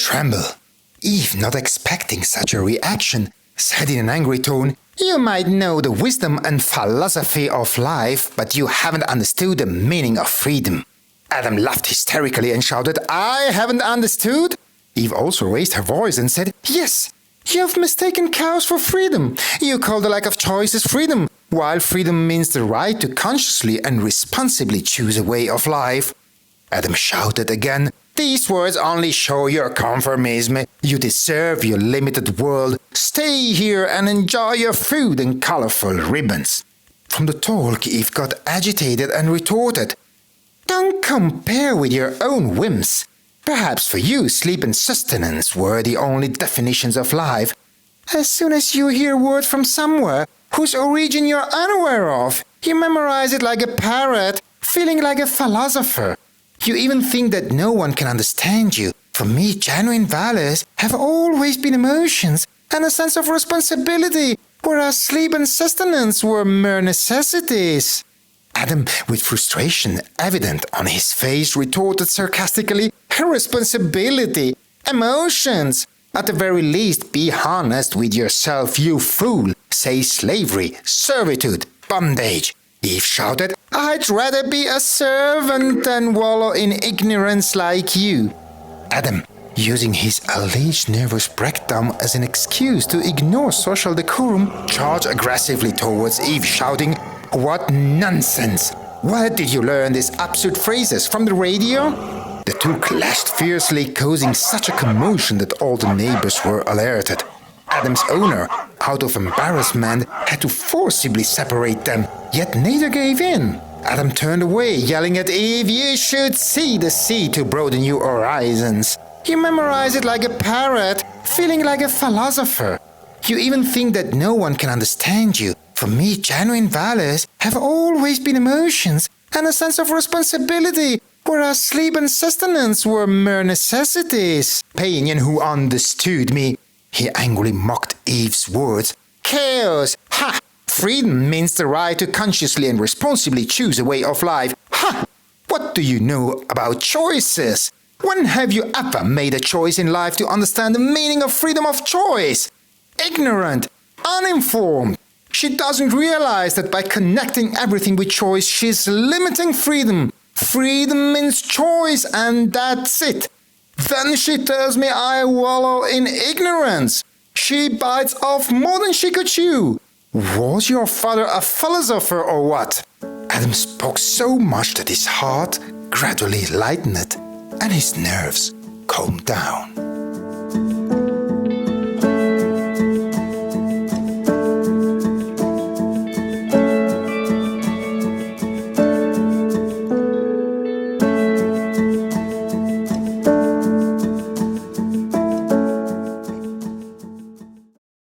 tremble. Eve, not expecting such a reaction, said in an angry tone, "You might know the wisdom and philosophy of life, but you haven't understood the meaning of freedom." Adam laughed hysterically and shouted, "I haven't understood?" Eve also raised her voice and said, "Yes, you have mistaken chaos for freedom. You call the lack of choices freedom, while freedom means the right to consciously and responsibly choose a way of life." Adam shouted again, "These words only show your conformism. You deserve your limited world. Stay here and enjoy your food and colorful ribbons." From the talk, Eve got agitated and retorted, "Don't compare with your own whims. Perhaps for you, sleep and sustenance were the only definitions of life. As soon as you hear word from somewhere whose origin you're unaware of, you memorize it like a parrot, feeling like a philosopher. You even think that no one can understand you. For me, genuine values have always been emotions and a sense of responsibility, whereas sleep and sustenance were mere necessities." Adam, with frustration evident on his face, retorted sarcastically, "Responsibility, emotions. At the very least, be honest with yourself, you fool. Say slavery, servitude, bondage." Eve shouted, "I'd rather be a servant than wallow in ignorance like you." Adam, using his alleged nervous breakdown as an excuse to ignore social decorum, charged aggressively towards Eve, shouting, "What nonsense! Where did you learn these absurd phrases? From the radio?" The two clashed fiercely, causing such a commotion that all the neighbors were alerted. Adam's owner, out of embarrassment, had to forcibly separate them, yet neither gave in. Adam turned away, yelling at Eve, "You should see the sea to broaden your horizons. You memorize it like a parrot, feeling like a philosopher. You even think that no one can understand you. For me, genuine values have always been emotions and a sense of responsibility, whereas sleep and sustenance were mere necessities. Painian who understood me." He angrily mocked Eve's words. "Chaos! Ha! Freedom means the right to consciously and responsibly choose a way of life. Ha! What do you know about choices? When have you ever made a choice in life to understand the meaning of freedom of choice? Ignorant, uninformed. She doesn't realize that by connecting everything with choice, she's limiting freedom. Freedom means choice, and that's it. Then she tells me I wallow in ignorance. She bites off more than she could chew. Was your father a philosopher or what?" Adam spoke so much that his heart gradually lightened and his nerves calmed down.